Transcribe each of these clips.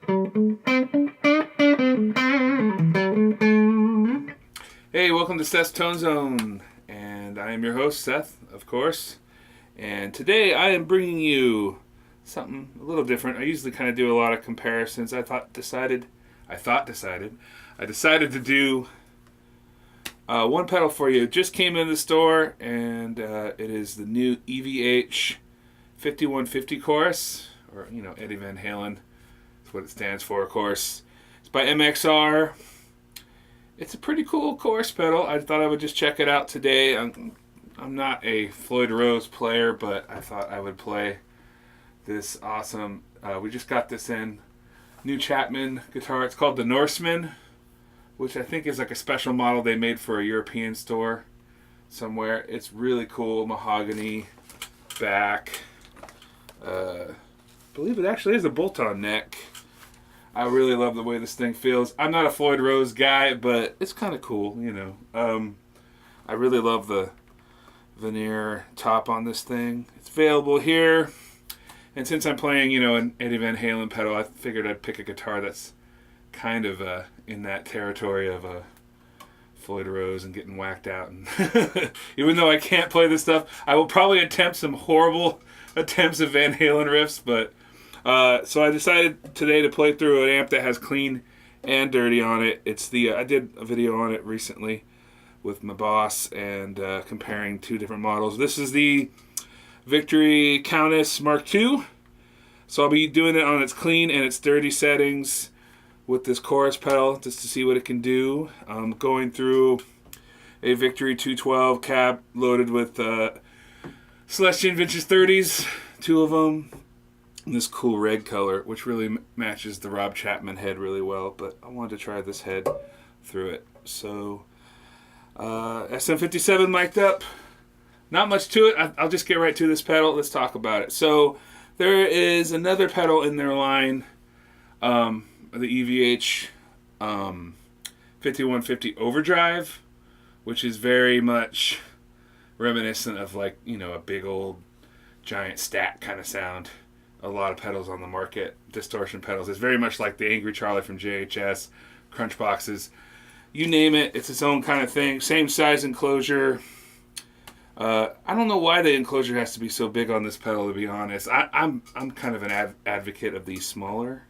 Hey, welcome to Seth's Tone Zone, and I am your host, Seth, of course, and today I am bringing you something a little different. I usually kind of do a lot of comparisons. I decided to do one pedal for you. It just came in the store, and it is the new EVH 5150 chorus, or Eddie Van Halen. That's what it stands for, of course. It's by MXR. It's a pretty cool chorus pedal. I thought I would just check it out today. I'm not a Floyd Rose player, but I thought I would play this awesome. We just got this in. New Chapman guitar. It's called the Norseman, which I think is like a special model they made for a European store somewhere. It's really cool. Mahogany back. I believe it actually is a bolt-on neck. I really love the way this thing feels. I'm not a Floyd Rose guy, but it's kind of cool, I really love the veneer top on this thing. It's available here. And since I'm playing, an Eddie Van Halen pedal, I figured I'd pick a guitar that's kind of in that territory of Floyd Rose and getting whacked out. And even though I can't play this stuff, I will probably attempt some horrible attempts at Van Halen riffs, but so I decided today to play through an amp that has clean and dirty on it. It's the I did a video on it recently with my boss and comparing two different models. This is the Victory Countess Mark II. So I'll be doing it on its clean and its dirty settings with this chorus pedal just to see what it can do. I'm going through a Victory 212 cab loaded with Celestion Vintage 30s, two of them. This cool red color, which really matches the Rob Chapman head really well, but I wanted to try this head through it. So SM57 mic'd up. Not much to it. I'll just get right to this pedal. Let's talk about it. So there is another pedal in their line, the EVH 5150 Overdrive, which is very much reminiscent of a big old giant stat kind of sound. A lot of pedals on the market, distortion pedals. It's very much like the Angry Charlie from JHS, crunch boxes, you name it. It's its own kind of thing. Same size enclosure. I don't know why the enclosure has to be so big on this pedal, to be honest. I'm kind of an advocate of these smaller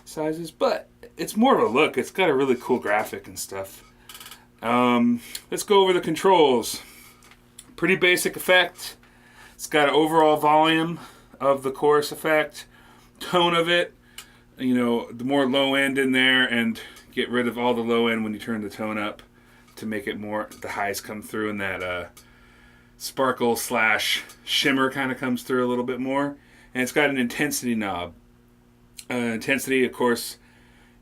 sizes, but it's more of a look. It's got a really cool graphic and stuff. Let's go over the controls. Pretty basic effect. It's got an overall volume of the chorus effect, tone of it, the more low end in there, and get rid of all the low end when you turn the tone up to make it more, the highs come through, and that sparkle / shimmer kind of comes through a little bit more. And it's got an intensity knob. Intensity, of course,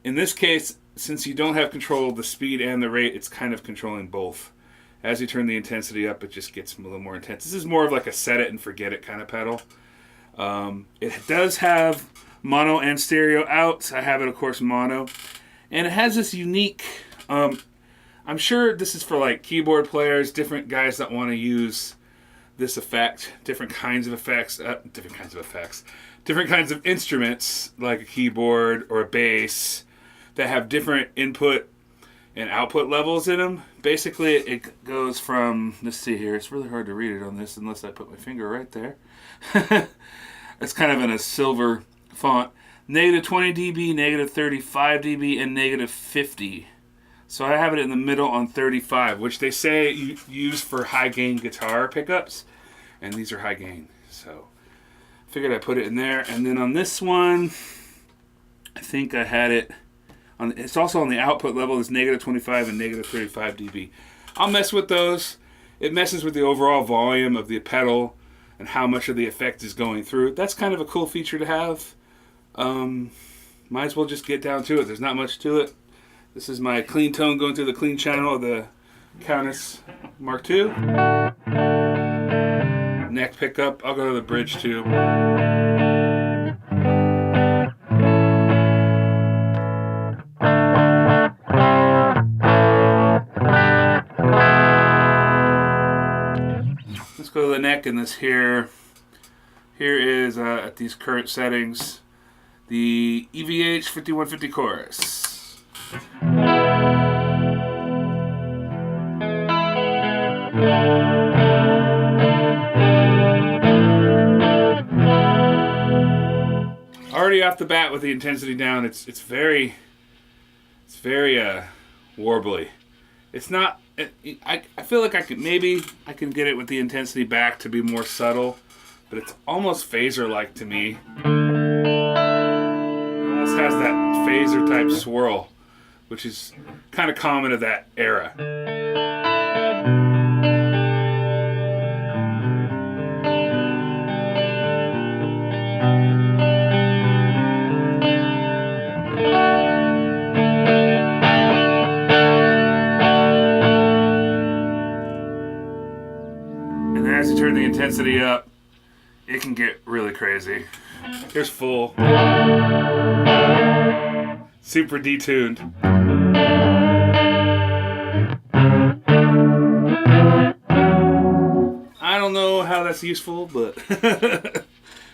in this case, since you don't have control of the speed and the rate, it's kind of controlling both. As you turn the intensity up, it just gets a little more intense. This is more of like a set it and forget it kind of pedal. It does have mono and stereo outs. I have it, of course, mono. And it has this unique, I'm sure this is for keyboard players, different guys that want to use this effect, different kinds of instruments, like a keyboard or a bass, that have different input and output levels in them. Basically, it goes from, let's see here, it's really hard to read it on this unless I put my finger right there. It's kind of in a silver font. -20 dB, -35 dB, and -50. So I have it in the middle on 35, which they say you use for high gain guitar pickups, and these are high gain. So I figured I'd put it in there. And then on this one, I think I had it on. It's also on the output level. It's -25 and -35 dB. I'll mess with those. It messes with the overall volume of the pedal and how much of the effect is going through. That's kind of a cool feature to have. Might as well just get down to it. There's not much to it. This is my clean tone going through the clean channel of the Countess Mark II. Neck pickup. I'll go to the bridge too. Let's go to the neck in this here. Here is at these current settings. the EVH 5150 chorus. Already off the bat with the intensity down, it's very warbly. It's not. I feel like I can get it with the intensity back to be more subtle, but it's almost phaser-like to me. It almost has that phaser type swirl, which is kind of common to that era. As you turn the intensity up, it can get really crazy. Here's full. Super detuned. I don't know how that's useful, but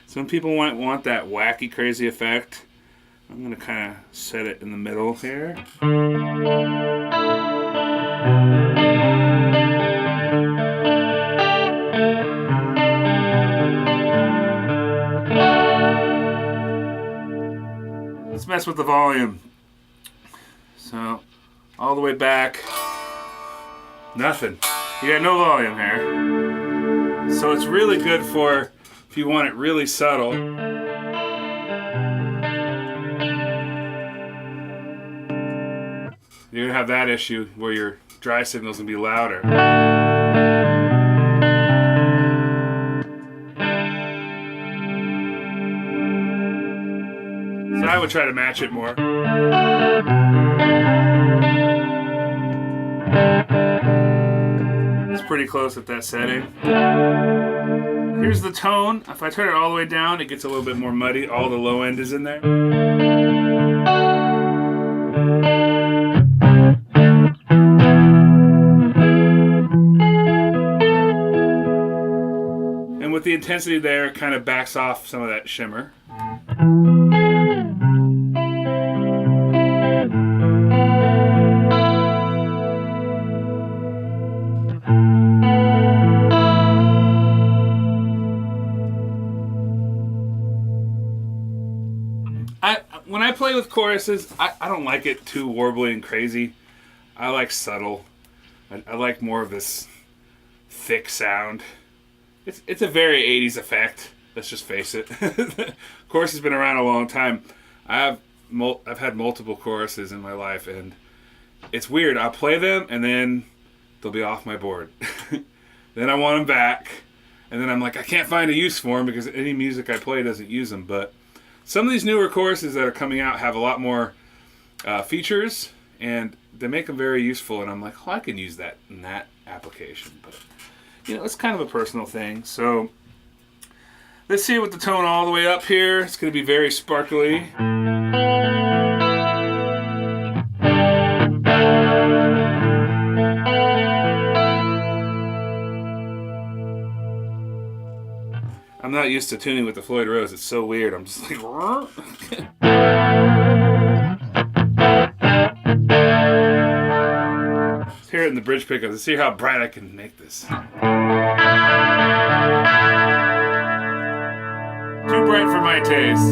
some people might want that wacky, crazy effect. I'm going to kind of set it in the middle here. Let's mess with the volume. So, all the way back, nothing. You got no volume here. So it's really good for if you want it really subtle. You're gonna have that issue where your dry signal's gonna be louder. So I would try to match it more. It's pretty close at that setting. Here's the tone. If I turn it all the way down, it gets a little bit more muddy. All the low end is in there. And with the intensity there, it kind of backs off some of that shimmer. When I play with choruses, I don't like it too warbly and crazy. I like subtle. I like more of this thick sound. It's a very 80s effect. Let's just face it. Chorus has been around a long time. I've had multiple choruses in my life, and it's weird. I'll play them, and then they'll be off my board. Then I want them back, and then I'm like, I can't find a use for them because any music I play doesn't use them. But some of these newer choruses that are coming out have a lot more features, and they make them very useful. And I'm like, oh, I can use that in that application. But it's kind of a personal thing. So let's see with the tone all the way up here. It's going to be very sparkly. I'm not used to tuning with the Floyd Rose. It's so weird. I'm just like, let's hear it in the bridge pickup. Let's see how bright I can make this. Too bright for my taste.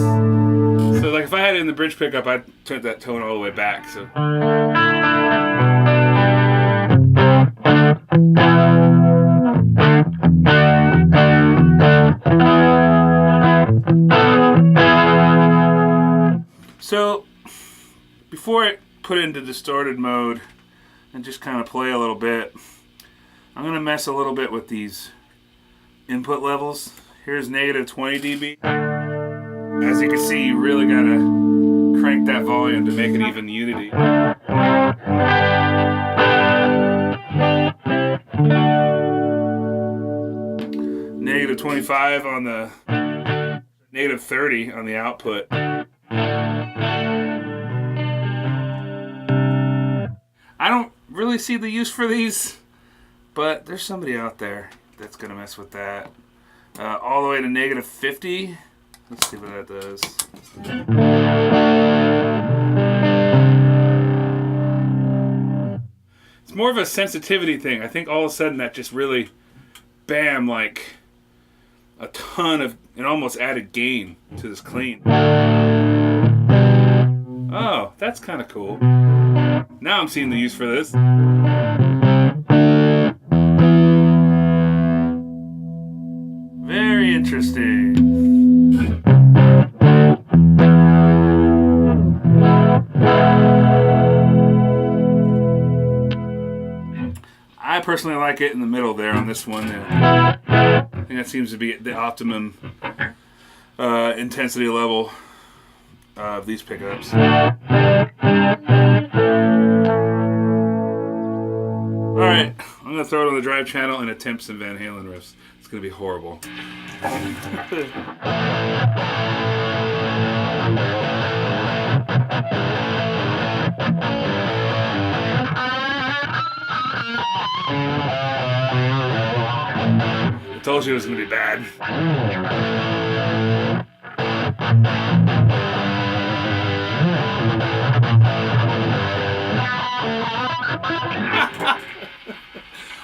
So like if I had it in the bridge pickup, I'd turn that tone all the way back. So. So, before I put it into distorted mode and just kind of play a little bit, I'm going to mess a little bit with these input levels. Here's negative 20 dB. As you can see, you really got to crank that volume to make it even unity. Negative 25 on the negative 30 on the output. I don't really see the use for these, but there's somebody out there that's going to mess with that. All the way to negative 50. Let's see what that does. more of a sensitivity thing. I think all of a sudden that just really, bam, like a ton of, it almost added gain to this clean. Oh, that's kind of cool. Now I'm seeing the use for this. Very interesting. I personally like it in the middle there on this one. I think that seems to be the optimum intensity level of these pickups. Alright, I'm going to throw it on the drive channel and attempt some Van Halen riffs. It's going to be horrible. I told you it was going to be bad.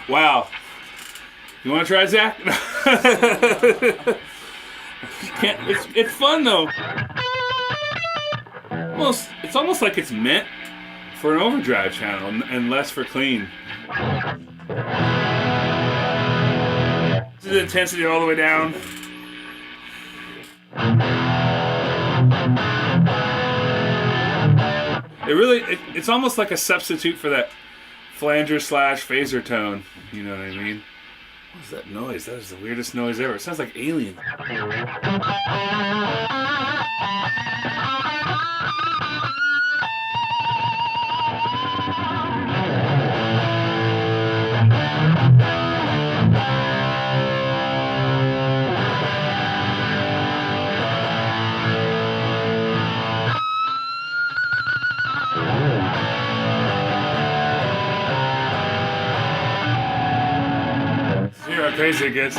Wow. You want to try, Zach? It's fun though. It's almost like it's meant for an overdrive channel and less for clean. This is the intensity all the way down. It's almost like a substitute for that flanger / phaser tone. You know what I mean? What is that noise? That is the weirdest noise ever. It sounds like alien. See how crazy it gets.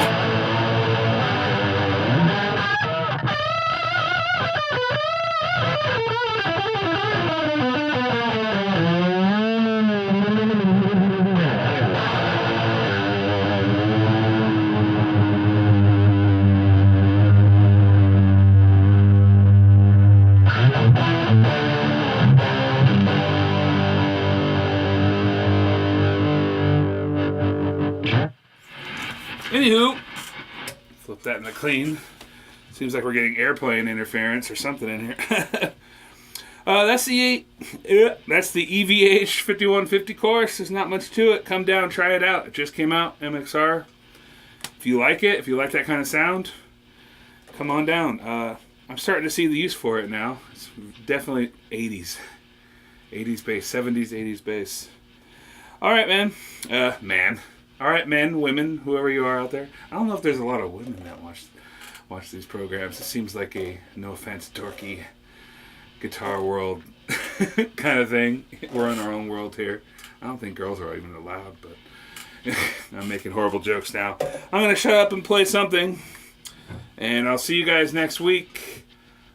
Anywho, flip that in the clean. Seems like we're getting airplane interference or something in here. That's the EVH 5150 course. There's not much to it. Come down, try it out. It just came out, MXR. If you like it, if you like that kind of sound, come on down. I'm starting to see the use for it now. It's definitely 80s bass, 70s, 80s bass. All right, man. All right, men, women, whoever you are out there. I don't know if there's a lot of women that watch these programs. It seems like a, no offense, dorky guitar world kind of thing. We're in our own world here. I don't think girls are even allowed, but I'm making horrible jokes now. I'm going to shut up and play something, and I'll see you guys next week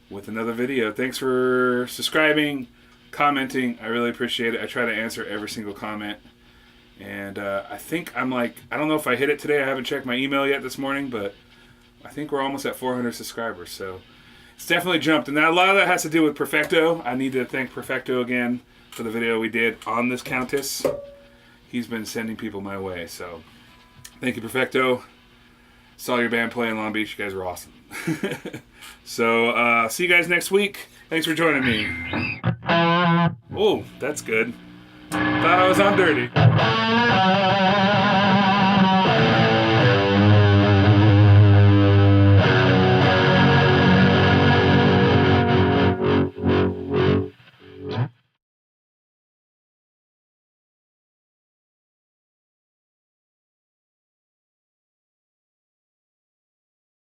with another video. Thanks for subscribing, commenting. I really appreciate it. I try to answer every single comment. And I think I don't know if I hit it today. I haven't checked my email yet this morning, but I think we're almost at 400 subscribers. So it's definitely jumped. And a lot of that has to do with Perfecto. I need to thank Perfecto again for the video we did on this Countess. He's been sending people my way. So thank you, Perfecto. Saw your band play in Long Beach. You guys were awesome. So see you guys next week. Thanks for joining me. Oh, that's good. Thought I was on dirty.